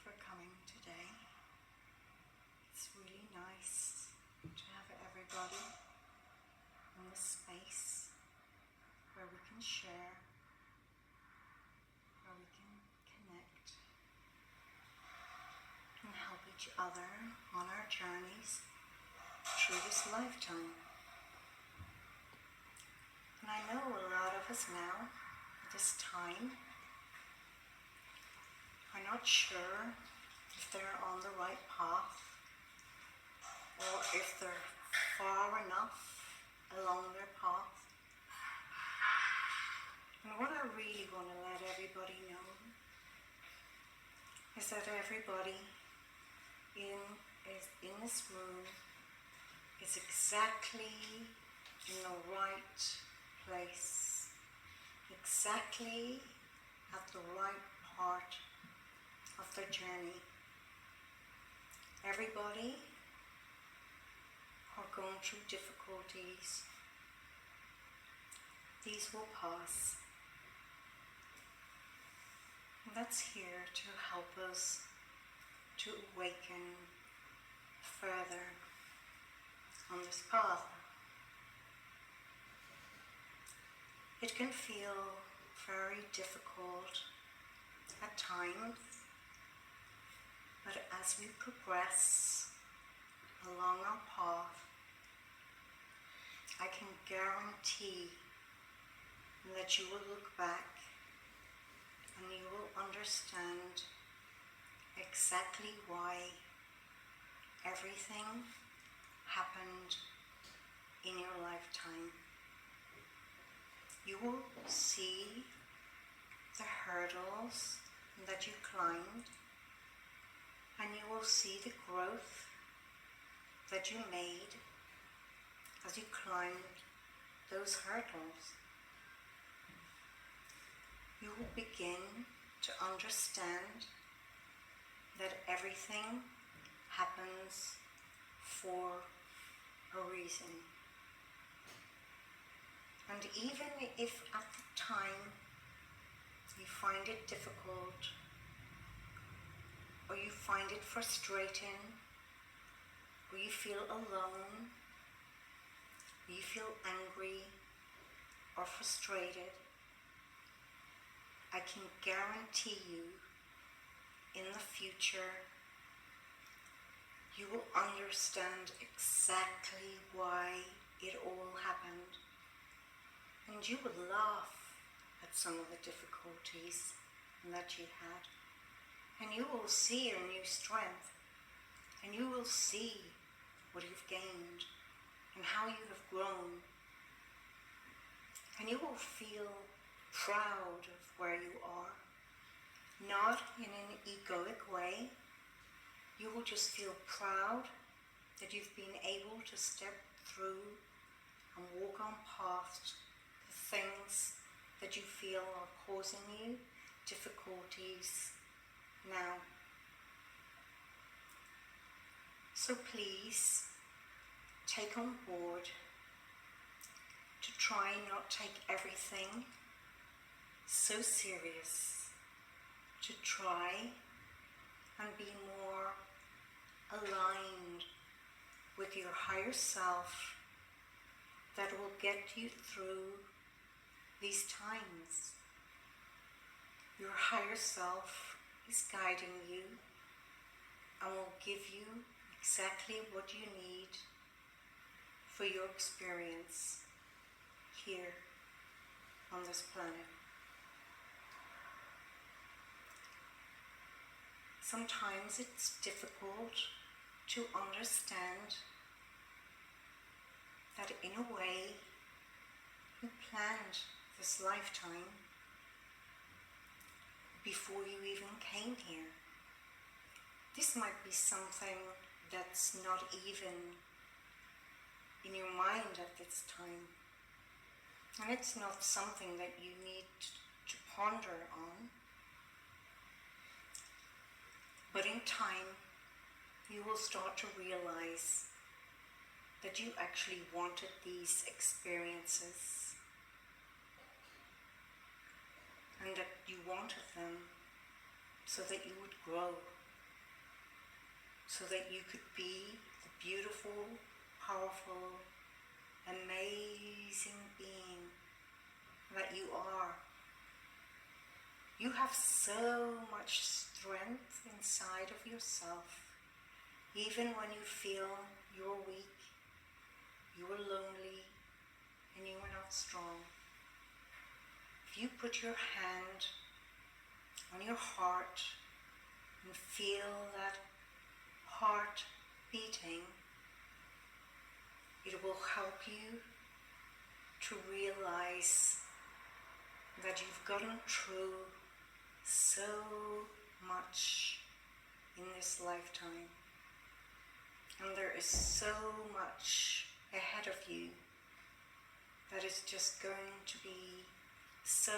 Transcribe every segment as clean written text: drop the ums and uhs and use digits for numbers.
for coming today. It's really nice to have everybody in this space where we can share, where we can connect and help each other on our journeys through this lifetime. And I know a lot of us now, at this time, are not sure if they're on the right path or if they're far enough along their path. And what I really want to let everybody know is that everybody in this room is exactly in the right place, exactly at the right part of their journey. Everybody are going through difficulties. These will pass. And that's here to help us to awaken further on this path. It can feel very difficult at times, but as we progress along our path, I can guarantee that you will look back and you will understand exactly why everything happened in your lifetime. You will see the hurdles that you climbed, and you will see the growth that you made as you climbed those hurdles. You will begin to understand that everything happens for a reason. And even if at the time you find it difficult, or you find it frustrating, or you feel alone, or you feel angry or frustrated, I can guarantee you in the future you will understand exactly why it all happened. And you will laugh at some of the difficulties that you had. And you will see your new strength. And you will see what you've gained and how you have grown. And you will feel proud of where you are. Not in an egoic way. You will just feel proud that you've been able to step through and walk on past the things that you feel are causing you difficulties now. So please take on board to try not take everything so serious, to try and be more aligned with your higher self that will get you through these times. Your higher self is guiding you and will give you exactly what you need for your experience here on this planet. Sometimes it's difficult to understand that in a way you planned this lifetime before you even came here. This might be something that's not even in your mind at this time. And it's not something that you need to ponder on. But in time, you will start to realize that you actually wanted these experiences and that you wanted them so that you would grow so that you could be the beautiful, powerful, amazing being that you are. You have so much strength inside of yourself, even when you feel you're weak, you are lonely, and you are not strong. If you put your hand on your heart and feel that heart beating, it will help you to realize that you've gotten through so much in this lifetime, and there is so much ahead of you that is just going to be so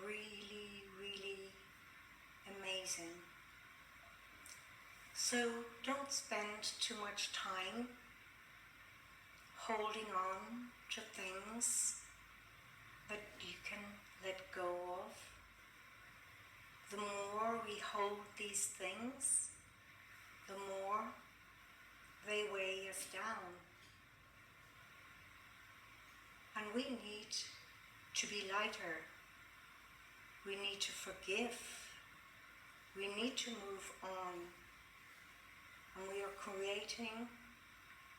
really, really amazing. So don't spend too much time holding on to things that you can let go of. The more we hold these things, the more they weigh us down. And we need to be lighter. We need to forgive. We need to move on. And we are creating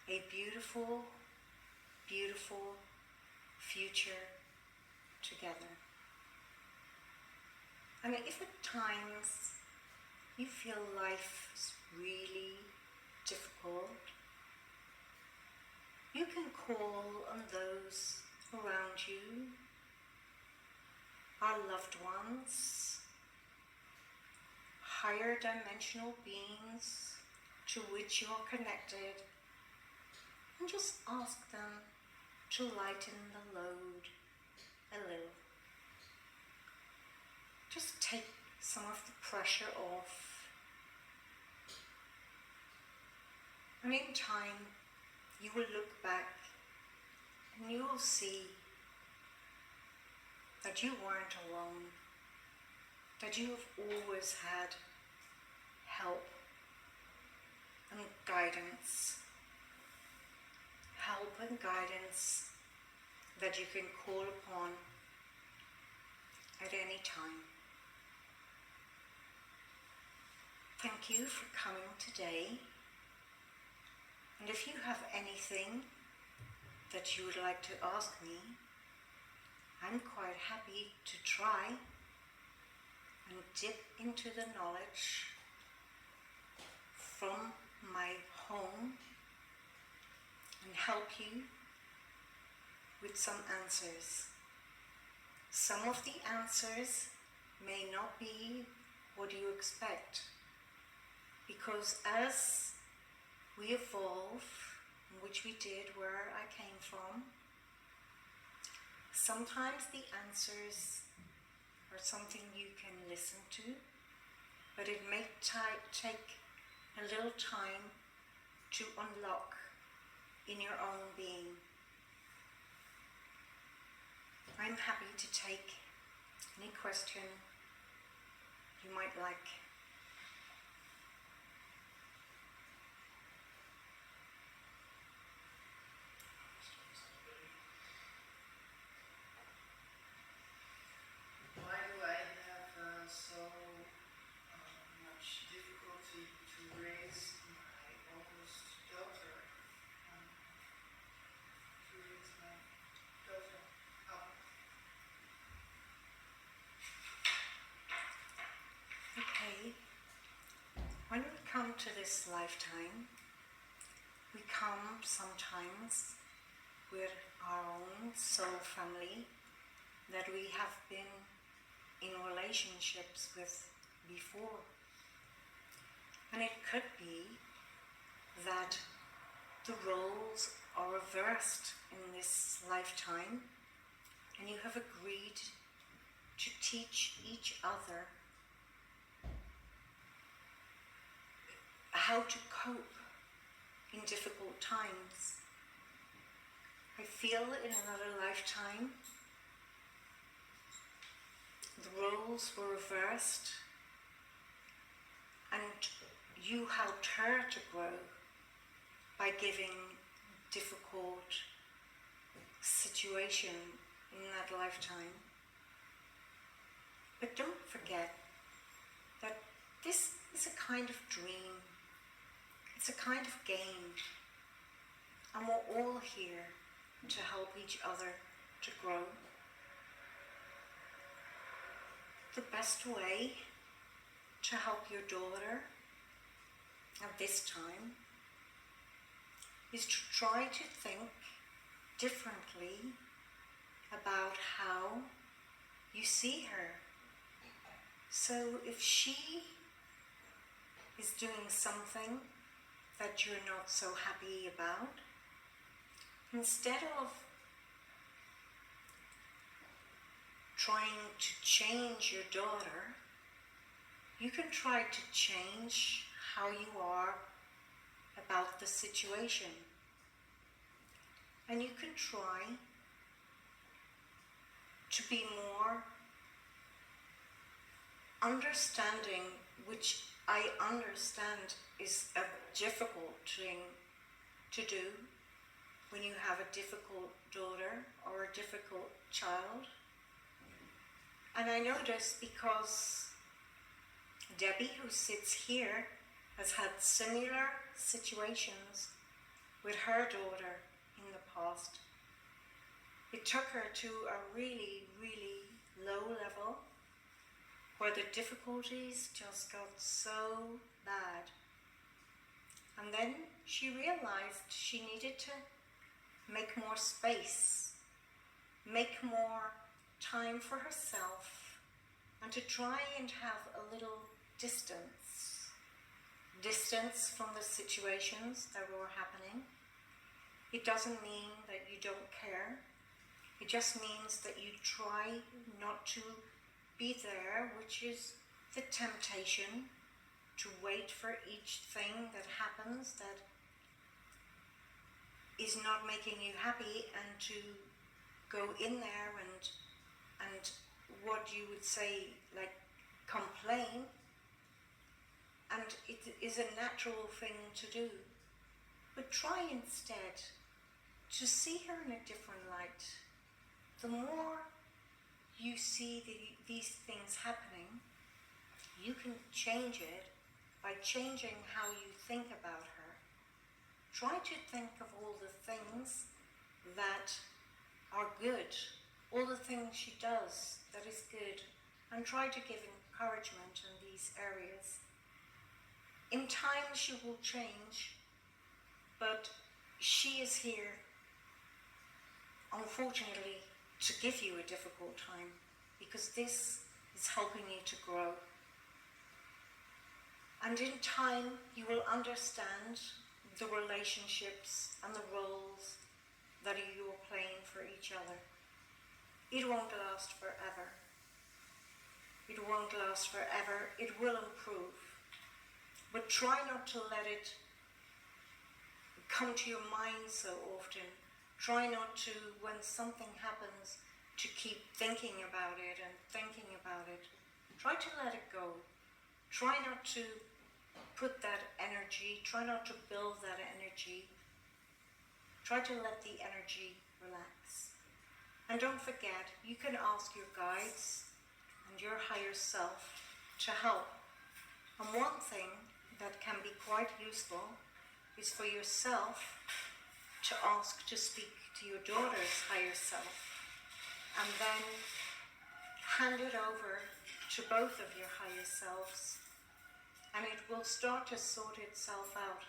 a beautiful, beautiful future together. And if at times you feel life is really difficult, you can call on those around you, our loved ones, higher dimensional beings to which you are connected, and just ask them to lighten the load a little. Just take some of the pressure off. And in time, you will look back and you will see that you weren't alone, that you have always had help and guidance. Help and guidance that you can call upon at any time. Thank you for coming today. And if you have anything that you would like to ask me, I'm quite happy to try and dip into the knowledge from my home and help you with some answers. Some of the answers may not be what you expect, because as we evolve, which we did where I came from, sometimes the answers are something you can listen to, but it may take a little time to unlock in your own being. I'm happy to take any question you might like. Why do I have so much difficulty to raise my oldest daughter? To raise my daughter up. Okay, when we come to this lifetime, we come sometimes with our own soul family that we have been in relationships with before. And it could be that the roles are reversed in this lifetime, and you have agreed to teach each other how to cope in difficult times. I feel in another lifetime the roles were reversed And you helped her to grow by giving difficult situation in that lifetime. But don't forget that this is a kind of dream. It's a kind of game. And we're all here to help each other to grow. The best way to help your daughter at this time is to try to think differently about how you see her. So if she is doing something that you're not so happy about, instead of trying to change your daughter, you can try to change how you are about the situation. And you can try to be more understanding, which I understand is a difficult thing to do when you have a difficult daughter or a difficult child. And I know this because Debbie, who sits here, has had similar situations with her daughter in the past. It took her to a really, really low level where the difficulties just got so bad. And then she realized she needed to make more space, make more time for herself, and to try and have a little distance from the situations that were happening. It doesn't mean that you don't care. It just means that you try not to be there, which is the temptation to wait for each thing that happens that is not making you happy, and to go in there and what you would say, like, complain. And it is a natural thing to do. But try instead to see her in a different light. The more you see these things happening, you can change it by changing how you think about her. Try to think of all the things that are good, all the things she does that is good, and try to give encouragement in these areas. In time she will change, but she is here, unfortunately, to give you a difficult time, because this is helping you to grow. And in time you will understand the relationships and the roles that you are playing for each other. It won't last forever. It won't last forever. It will improve. But try not to let it come to your mind so often. Try not to, when something happens, to keep thinking about it and thinking about it. Try to let it go. Try not to put that energy, try not to build that energy. Try to let the energy relax. And don't forget, you can ask your guides and your higher self to help. And one thing that can be quite useful is for yourself to ask to speak to your daughter's higher self, and then hand it over to both of your higher selves, and it will start to sort itself out.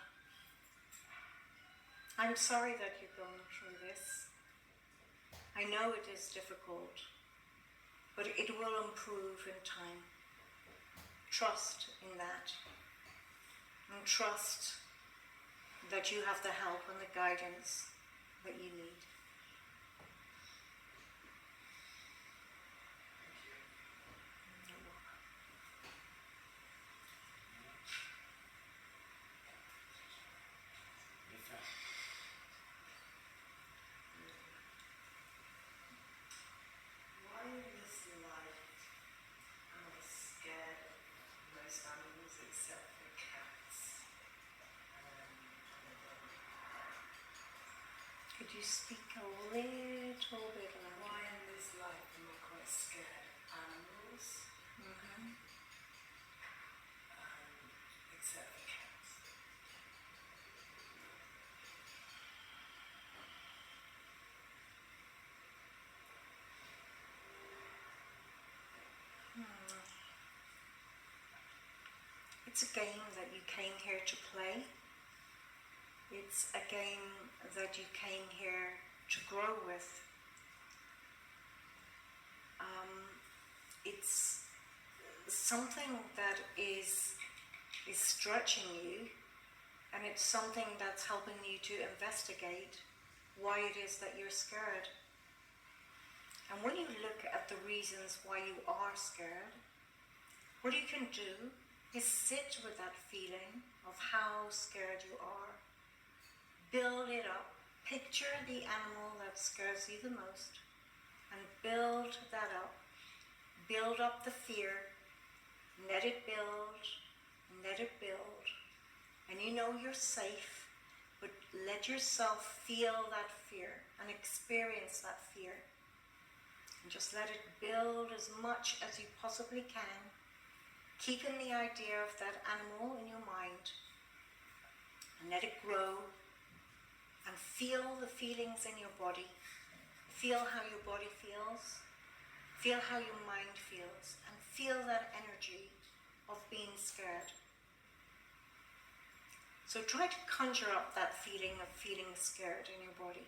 I'm sorry that you're going through this. I know it is difficult, but it will improve in time. Trust in that. And trust that you have the help and the guidance that you need. Why in this life am I scared of most animals except Could you speak a little bit louder? Why in this life am I quite scared of animals? Except for cats. It's a game that you came here to play. It's a game that you came here to grow with. It's something that is stretching you, and it's something that's helping you to investigate why it is that you're scared. And when you look at the reasons why you are scared, what you can do is sit with that feeling of how scared you are. Build it up. Picture the animal that scares you the most and build that up. Build up the fear. Let it build. Let it build. And you know you're safe, but let yourself feel that fear and experience that fear. And just let it build as much as you possibly can, keeping the idea of that animal in your mind. And let it grow. And feel the feelings in your body. Feel how your body feels. Feel how your mind feels. And feel that energy of being scared. So try to conjure up that feeling of feeling scared in your body.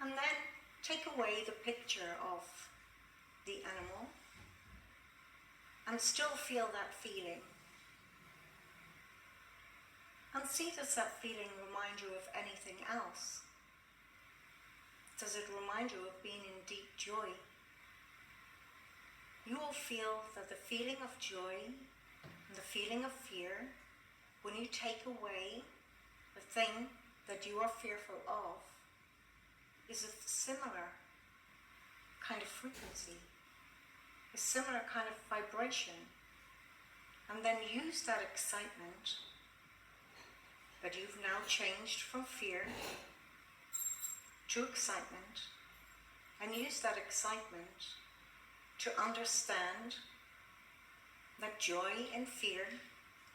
And then take away the picture of the animal and still feel that feeling. And see, does that feeling remind you of anything else? Does it remind you of being in deep joy? You will feel that the feeling of joy and the feeling of fear, when you take away the thing that you are fearful of, is a similar kind of frequency, a similar kind of vibration. And then use that excitement that you've now changed from fear to excitement, and use that excitement to understand that joy and fear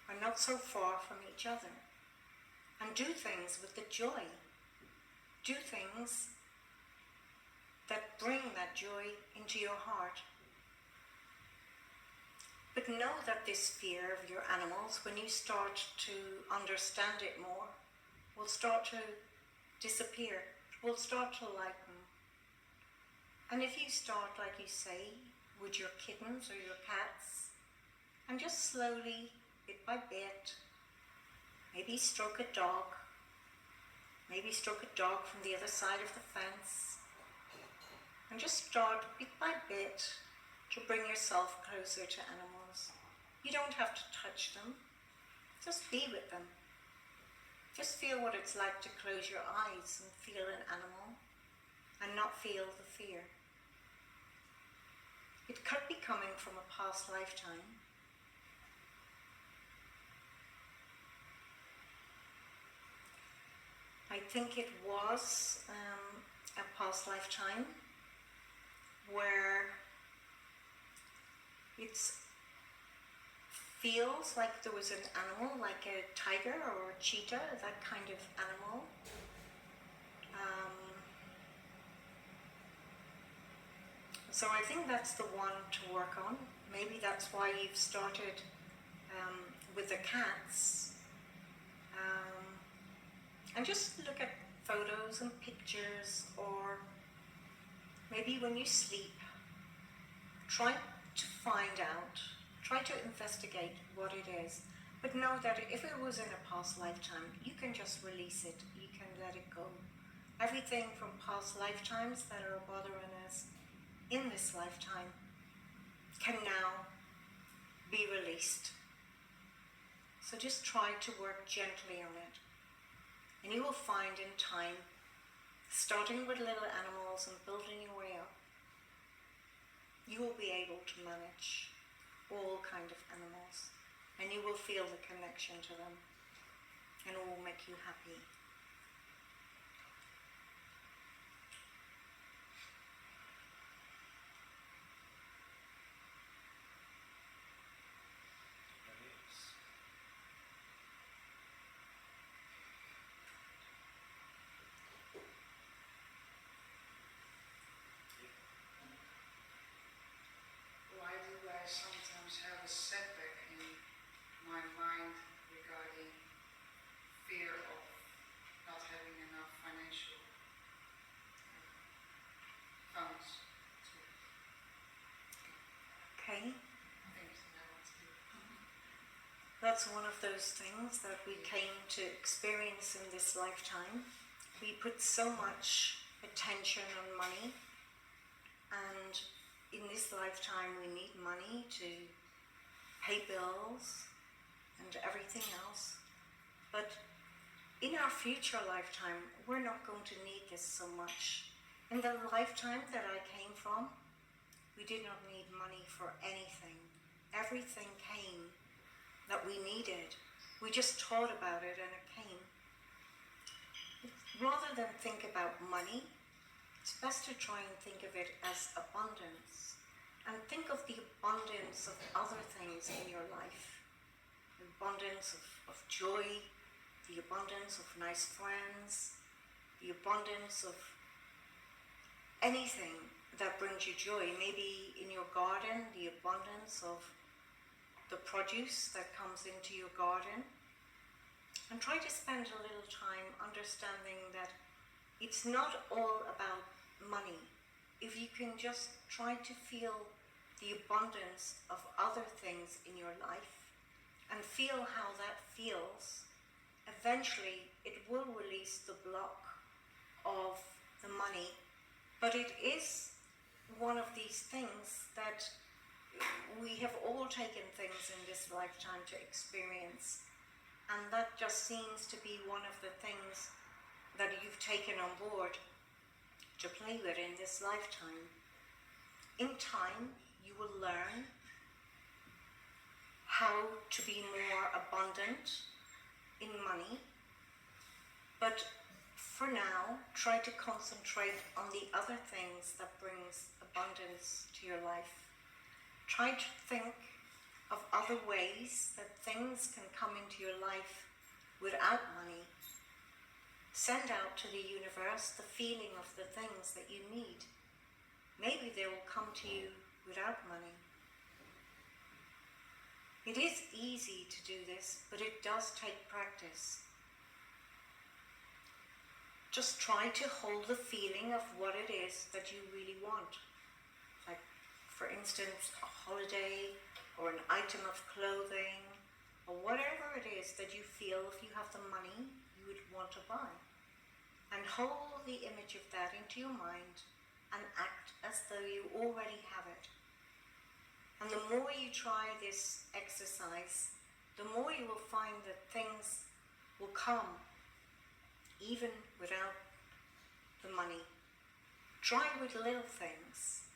are not so far from each other. And do things with the joy. Do things that bring that joy into your heart. But know that this fear of your animals, when you start to understand it more, will start to disappear. It will start to lighten. And if you start, like you say, with your kittens or your cats, and just slowly, bit by bit, maybe stroke a dog, maybe stroke a dog from the other side of the fence, and just start bit by bit to bring yourself closer to animals. You don't have to touch them, just be with them. Just feel what it's like to close your eyes and feel an animal and not feel the fear. It could be coming from a past lifetime. I think it was a past lifetime where it feels like there was an animal, like a tiger or a cheetah, that kind of animal. So I think that's the one to work on. Maybe that's why you've started with the cats. And just look at photos and pictures, or maybe when you sleep, try to find out, try to investigate what it is. But know that if it was in a past lifetime, you can just release it, you can let it go. Everything from past lifetimes that are bothering us in this lifetime can now be released. So just try to work gently on it. And you will find in time, starting with little animals and building your way up, you will be able to manage all kinds of animals. And you will feel the connection to them. And it will make you happy. That's one of those things that we came to experience in this lifetime. We put so much attention on money, and in this lifetime we need money to pay bills and everything else. But in our future lifetime, we're not going to need this so much. In the lifetime that I came from, we did not need money for anything. Everything came that we needed. We just thought about it and it came. Rather than think about money, it's best to try and think of it as abundance. And think of the abundance of other things in your life. The abundance of joy, the abundance of nice friends, the abundance of anything that brings you joy. Maybe in your garden, the abundance of the produce that comes into your garden. And try to spend a little time understanding that it's not all about money. If you can just try to feel the abundance of other things in your life and feel how that feels, eventually it will release the block of the money. But it is one of these things that we have all taken things in this lifetime to experience, and that just seems to be one of the things that you've taken on board to play with in this lifetime. In time, you will learn how to be more abundant in money, but for now, try to concentrate on the other things that brings abundance to your life. Try to think of other ways that things can come into your life without money. Send out to the universe the feeling of the things that you need. Maybe they will come to you without money. It is easy to do this, but it does take practice. Just try to hold the feeling of what it is that you really want. Like, for instance, a holiday or an item of clothing or whatever it is that you feel if you have the money you would want to buy. And hold the image of that into your mind and act as though you already have it. And the more you try this exercise, the more you will find that things will come even without the money. Try with little things,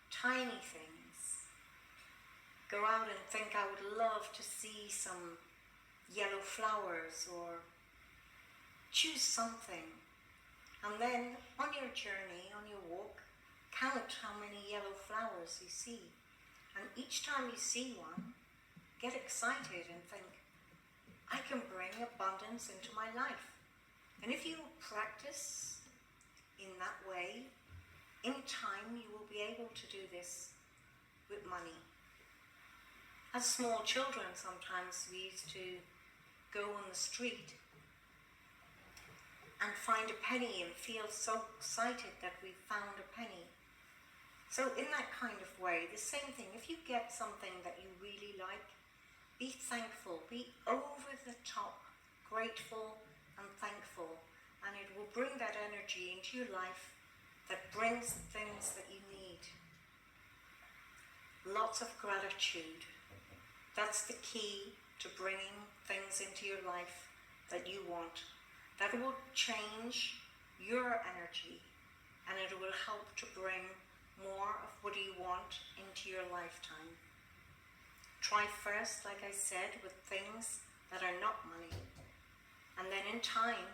tiny things. Go out and think, I would love to see some yellow flowers, or choose something. And then on your journey, on your walk, count how many yellow flowers you see. And each time you see one, get excited and think, I can bring abundance into my life. And if you practice in that way, in time you will be able to do this with money. As small children, sometimes we used to go on the street and find a penny and feel so excited that we found a penny. So in that kind of way, the same thing, if you get something that you really like, be thankful, be over the top, grateful and thankful, and it will bring that energy into your life that brings things that you need. Lots of gratitude. That's the key to bringing things into your life that you want. That will change your energy, and it will help to bring more of what you want into your lifetime. Try first, like I said, with things that are not money. And then in time,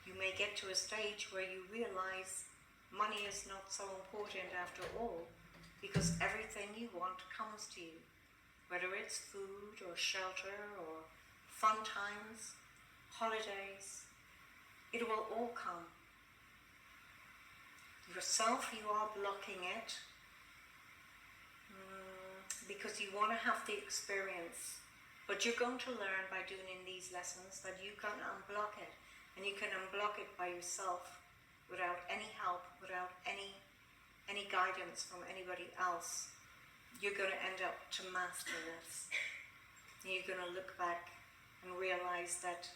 you may get to a stage where you realize money is not so important after all, because everything you want comes to you. Whether it's food or shelter or fun times, holidays, it will all come. Yourself, you are blocking it because you want to have the experience. But you're going to learn by doing these lessons that you can unblock it. And you can unblock it by yourself without any help, without any guidance from anybody else. You're going to end up to master this. And you're going to look back and realize that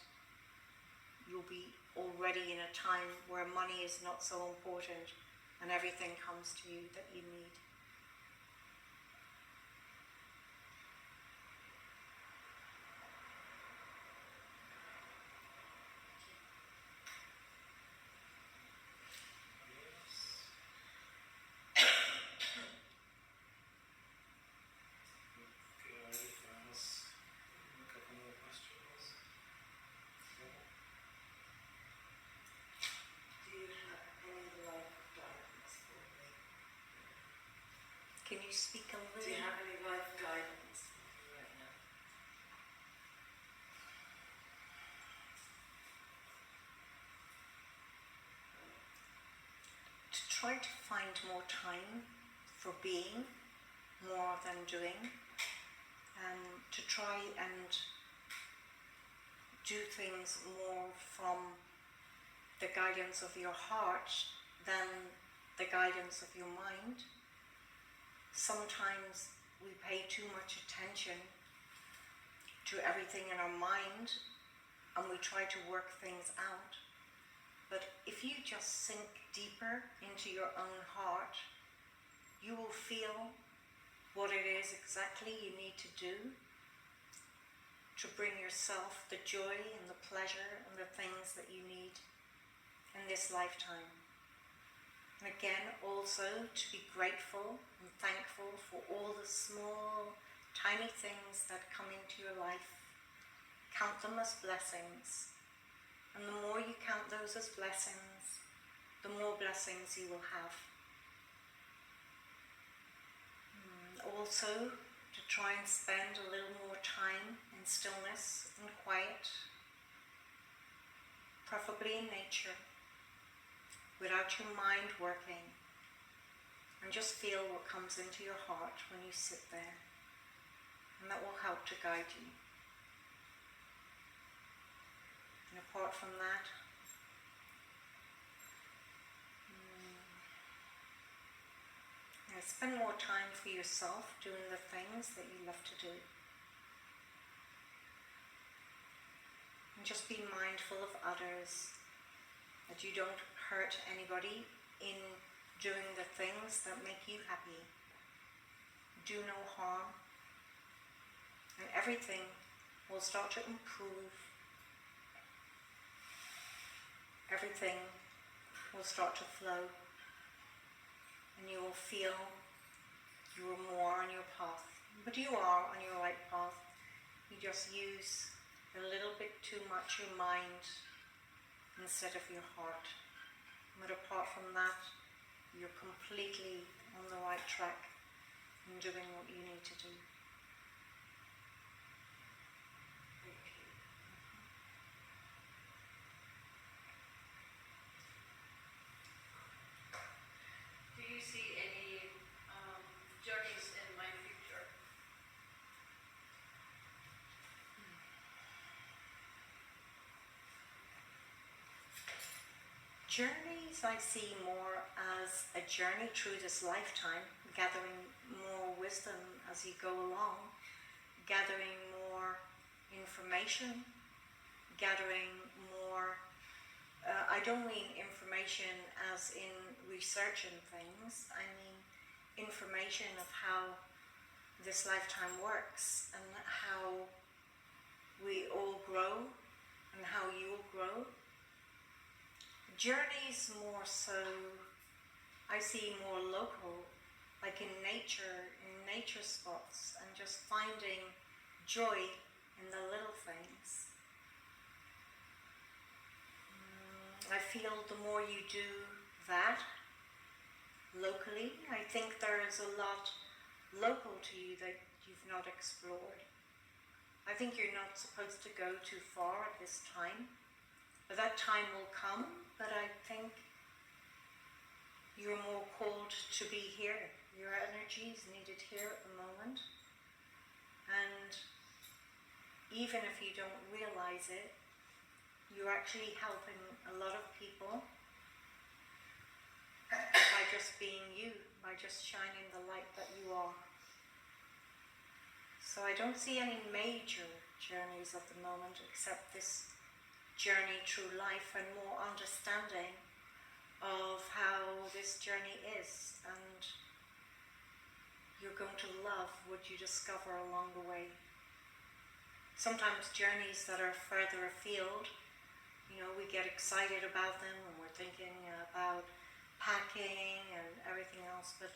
you'll be already in a time where money is not so important and everything comes to you that you need. Can you speak a little? Do you have any life guidance right now? To try to find more time for being more than doing, to try and do things more from the guidance of your heart than the guidance of your mind. Sometimes we pay too much attention to everything in our mind and we try to work things out. But if you just sink deeper into your own heart, you will feel what it is exactly you need to do to bring yourself the joy and the pleasure and the things that you need in this lifetime. And again, also to be grateful and thankful for all the small, tiny things that come into your life. Count them as blessings. And the more you count those as blessings, the more blessings you will have. Also, to try and spend a little more time in stillness and quiet, preferably in nature, without your mind working, and just feel what comes into your heart when you sit there, and that will help to guide you. And apart from that, spend more time for yourself doing the things that you love to do. And just be mindful of others, that you don't hurt anybody in doing the things that make you happy. Do no harm, and everything will start to improve. Everything will start to flow, and you will feel you are more on your path. But you are on your right path. You just use a little bit too much your mind instead of your heart. But apart from that, you're completely on the right track in doing what you need to do. Do you see any journeys in my future? Journeys I see more as a journey through this lifetime, gathering more wisdom as you go along, gathering more information, gathering more, I don't mean information as in research and things, I mean information of how this lifetime works and how we all grow and how you will grow. Journeys more so, I see more local, like in nature spots, and just finding joy in the little things. I feel the more you do that locally, I think there is a lot local to you that you've not explored. I think you're not supposed to go too far at this time. But that time will come, but I think you're more called to be here. Your energy is needed here at the moment. And even if you don't realize it, you're actually helping a lot of people by just being you, by just shining the light that you are. So I don't see any major journeys at the moment except this journey through life and more understanding of how this journey is, and you're going to love what you discover along the way. Sometimes journeys that are further afield, you know, we get excited about them and we're thinking about packing and everything else, but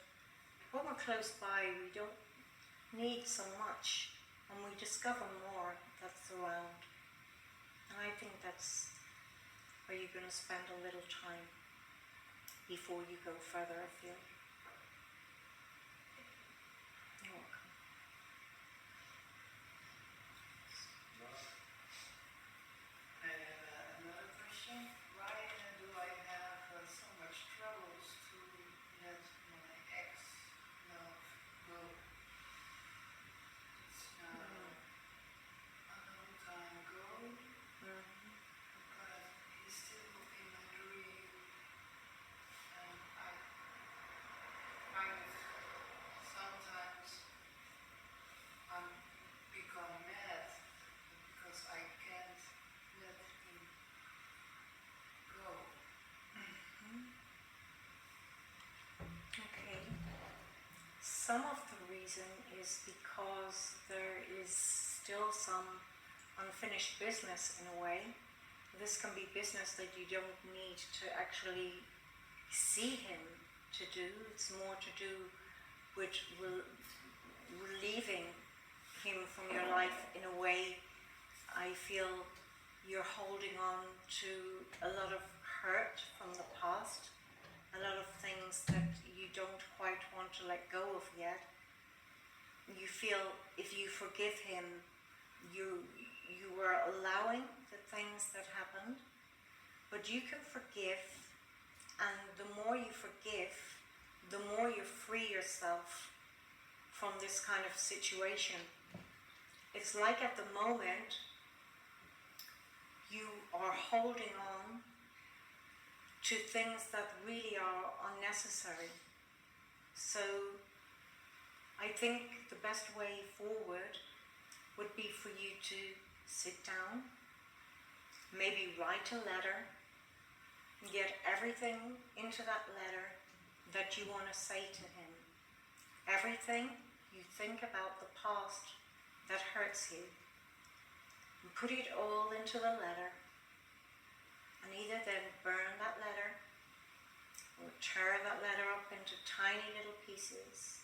when we're close by we don't need so much and we discover more that's around. And I think that's where you're going to spend a little time before you go further afield. You're welcome. I have another question. Why do I have so much troubles to let my ex love go? It's a long time ago, but he's still in my dream, and I kind of sometimes I'm become mad because I can't let him go. Okay. Some of the reason is because there is still some unfinished business in a way. This can be business that you don't need to actually see him to do. It's more to do with relieving him from your life in a way. I feel you're holding on to a lot of hurt from the past, a lot of things that you don't quite want to let go of yet. You feel if you forgive him, you were allowing the things that happened, but you can forgive, and the more you forgive, the more you free yourself from this kind of situation. It's like at the moment you are holding on to things that really are unnecessary. So I think the best way forward would be for you to sit down, maybe write a letter, get everything into that letter that you want to say to him. Everything you think about the past that hurts you. And put it all into the letter, and either then burn that letter or tear that letter up into tiny little pieces.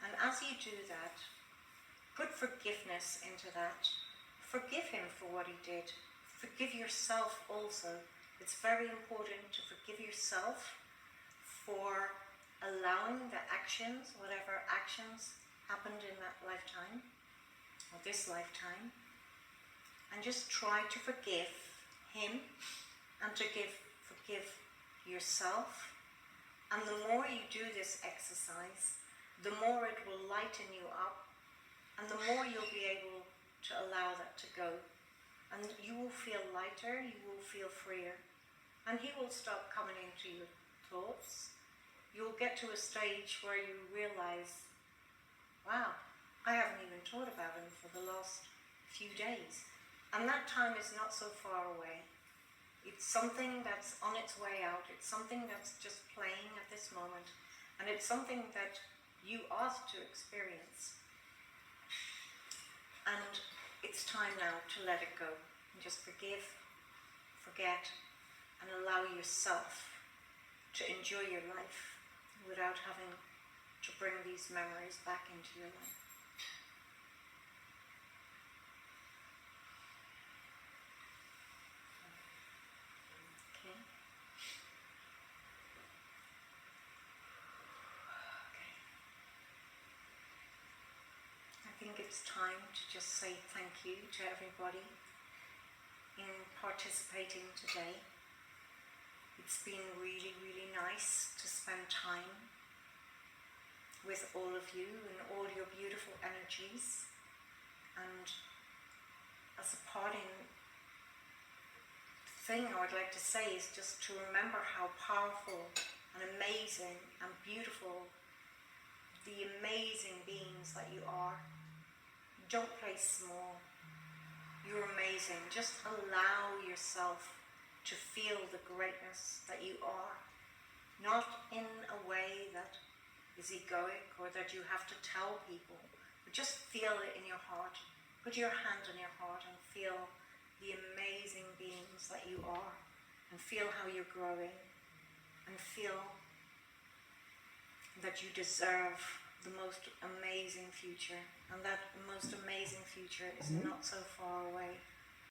And as you do that, put forgiveness into that. Forgive him for what he did. Forgive yourself also. It's very important to forgive yourself for allowing the actions, whatever actions happened in that lifetime, or this lifetime, and just try to forgive him and to forgive yourself. And the more you do this exercise, the more it will lighten you up, and the more you'll be able to allow that to go. And you will feel lighter, you will feel freer, and he will stop coming into your thoughts. You'll get to a stage where you realize, wow, I haven't even thought about him for the last few days. And that time is not so far away. It's something that's on its way out. It's something that's just playing at this moment. And it's something that you asked to experience. And it's time now to let it go. And just forgive, forget, and allow yourself to enjoy your life without having to bring these memories back into your life. Okay. I think it's time to just say thank you to everybody in participating today. It's been really, really nice to spend time with all of you and all your beautiful energies. And as a parting thing I would like to say is just to remember how powerful and amazing and beautiful the amazing beings that you are. Don't play small. You're amazing. Just allow yourself to feel the greatness that you are. Not in a way that is egoic or that you have to tell people, but just feel it in your heart. Put your hand on your heart and feel the amazing beings that you are, and feel how you're growing, and feel that you deserve the most amazing future, and that most amazing future is not so far away.